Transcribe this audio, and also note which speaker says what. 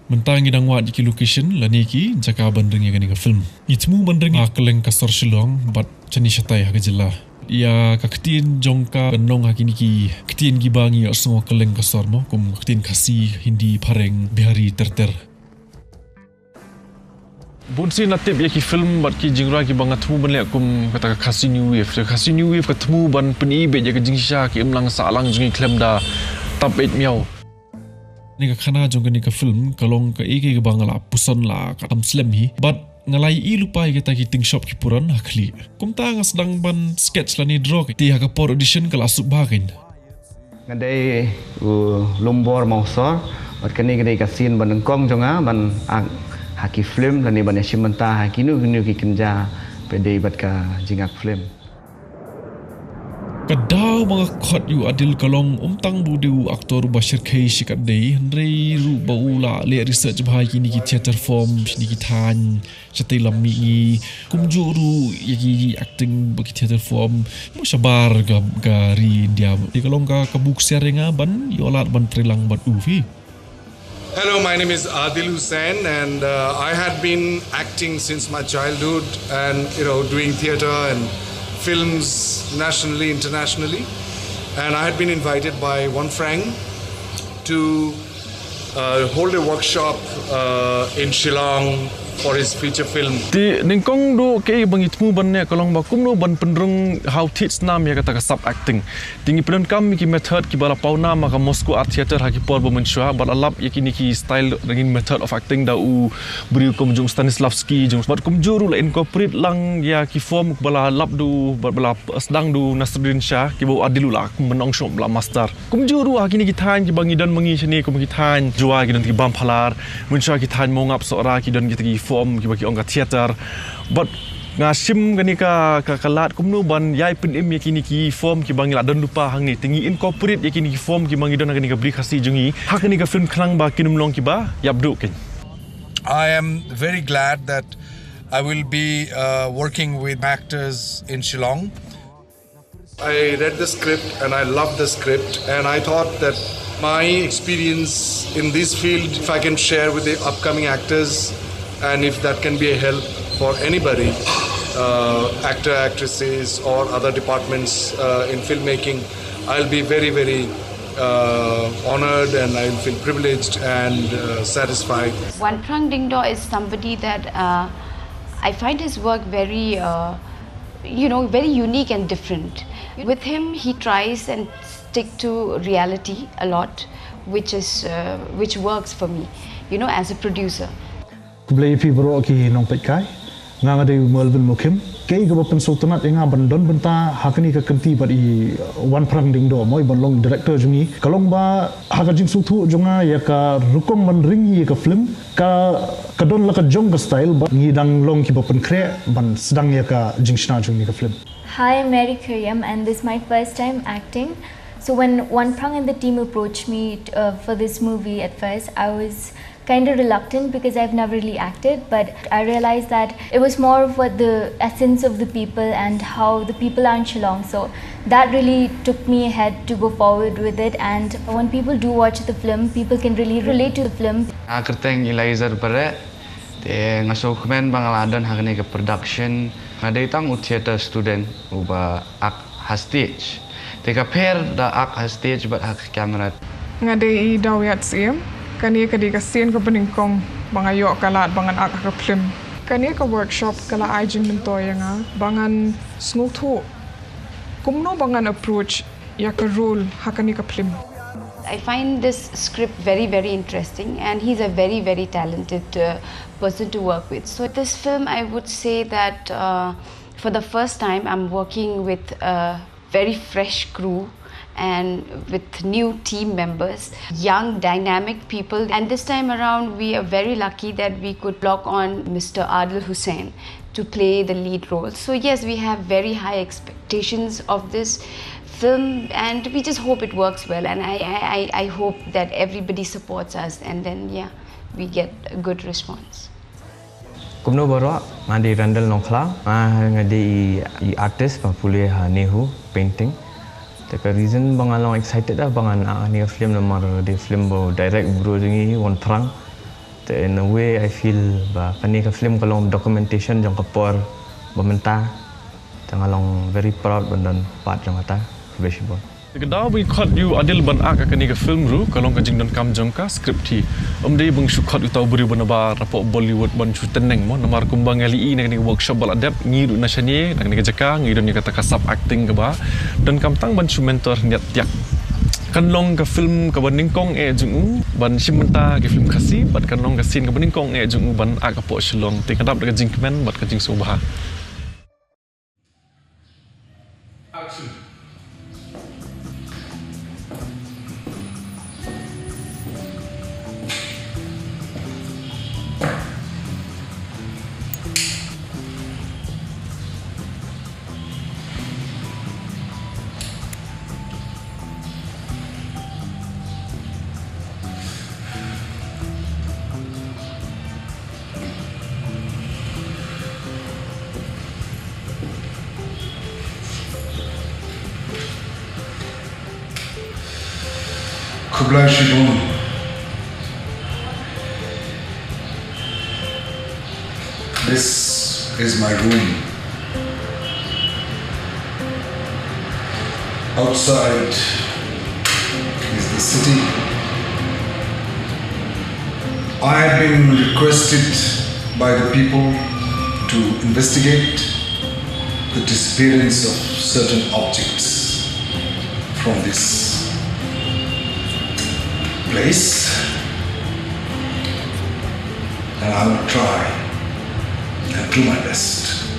Speaker 1: Mentang idang wat di location lani ki jaka bandeng ya gani ka film. Itmu bandeng akeleng kasar Shillong bat chani shatai ha gejela. Ya ka ketin jongka benong hakini ki ketin gibangi asmo keleng kasar mo kum ketin kasi hindi pareng bihari terter. Bunsi natip ya ki film bat ki jingra ki bangat temu ban lek kum kata kasi new wave. Kasi new wave ketemu ban penibe ya ke jingsha ki emlang salang jungi klem da tap et miau. Ni ka khana jong ka ni ka film kalong ka eke ka bangala puson la ka tam slam hi but ngalai I lupa kita ki ting shop ki puran hakli kum ta nga sedang ban sketch la ni draw ti ha ka por audition kala sub bakin
Speaker 2: ngadai lumbor mausor bat kani kadai ka scene ban kong jonga ban haki film la ni ban simenta hakinu gnu ki kenja pede bat ka jingak film
Speaker 1: Kadau mga kot yu adil kalong umtang budiu aktor Bashir Kay sikat day Henry ru baula le research bahai kini ki theater form ni ki than chatai lammi ni kumjuru yagi acting bagi theater form mo sabar gari dia di kalong ka kabuk serenga ban yolat ban trilang bat ufi.
Speaker 3: Hello, my name is Adil Hussain and I had been acting since my childhood and doing theater and films nationally, internationally, and I had been invited by One Frank to hold a workshop in Shillong for his feature film.
Speaker 1: Di ningkong do ke bangi temu ban ne kalong ba kum no ban pendrung how teach nam ya kata ka sub acting. Tingi penon kam ki method ki bala pauna maka Moscow Art Theater haki por bo menshua bal alap yakini ki style dengan method of acting da u beri kum jung Stanislavski jung bat kum juru la incorporate lang ya ki form bala lap du bala sedang du Nasruddin Shah ki bo adilu la kum menong shop bala master. Kum juru hakini ki than ki bangi dan mengi sini kum ki than jua ki dan ki bam phalar menshua ki than mongap sora ki dan ki form ki bagi orang theater but ngasim gani ka kalat kumnu ban yai pin im yakini ki form ki bangi la dan lupa hang ni tingi incorporate yakini ki form ki bangi dan gani ka beri khasi jungi hak ni ka film klang ba kinum long ki ba yabdu ken.
Speaker 3: I am very glad that I will be working with actors in Shillong. I read the script and I loved the script and I thought that my experience in this field if I can share with the upcoming actors and if that can be a help for anybody, actor, actresses or other departments in filmmaking, I'll be very, very honored and I'll feel privileged and satisfied.
Speaker 4: One Prang Dingdo is somebody that I find his work very, very unique and different. With him, he tries and stick to reality a lot, which works for me, as a producer.
Speaker 5: Kublai pi bro ki nong pet kai nga de Melvin Mukim kei ga pen sultanat nga bandon benta hakani ka kenti badi One Prang Dingdo moi banlong director jungi kalong ba haga jing sutu jonga ya ka rukong man ringi ka film ka kadon la ka jong ka style ba ngi dang long ki pen kre ban sedang ya ka jing shna jungi ka film.
Speaker 6: Hi, I'm Mary Kuriam and this is my first time acting. So when One Prang and the team approached me for this movie at first, I was kind of reluctant because I've never really acted, but I realized that it was more of what the essence of the people and how the people are in Shillong. So that really took me ahead to go forward with it, and when people do watch the film, people can really relate to the film.
Speaker 2: Kerteng Eliza pare te ngasokmen bangaladan hakani ke production ngadai tang theater student uba ak stage te ka pair da ak stage bat hak camera
Speaker 7: ngadai dawyat sim kani ka di ka scene ka peningkong bangayo kalat bangan ak ka film kani ka workshop kala ajin mentoy nga bangan snuthu kumno bangan approach ya ka role hakani ka film.
Speaker 4: I find this script very, very interesting and he's a very, very talented person to work with. So this film, I would say that for the first time I'm working with a very fresh crew and with new team members, young, dynamic people. And this time around, we are very lucky that we could lock on Mr. Adil Hussain to play the lead role. So yes, we have very high expectations of this film and we just hope it works well, and I hope that everybody supports us and then we get a good response.
Speaker 2: Kumno baro mandi randal nongkla ngadi artist papule ha nehu painting. The reason bangalong excited bangan ni film namar di film bo direct bro jingi One Prang
Speaker 8: In a way, I feel ba kani ka film kalong documentation jong kapor bamenta, tangalong very proud bandan part jong ata besibon.
Speaker 1: Kedah bagi khot you adil ban ak akan ni ke film ru kalong ka jingdan kam jong ka skrip ti dei bang syukhot utau beri banabar rapok Bollywood ban chu teneng mo namar kumbang ali nak ni workshop bal adap ngiru nasyanie nak ni ke jaka ngiru ni kata kasap acting ke ba dan kam tang ban chu mentor niat tiak kan long ka film ka ban ningkong jung ban simenta ke film khasi bat kan long ka scene ka ban ningkong jung ban ak apo shlong te kadap ka jingkmen bat ka jing subha.
Speaker 3: Kublai Shibun. This is my room. Outside is the city. I have been requested by the people to investigate the disappearance of certain objects from this place, and I will try and do my best.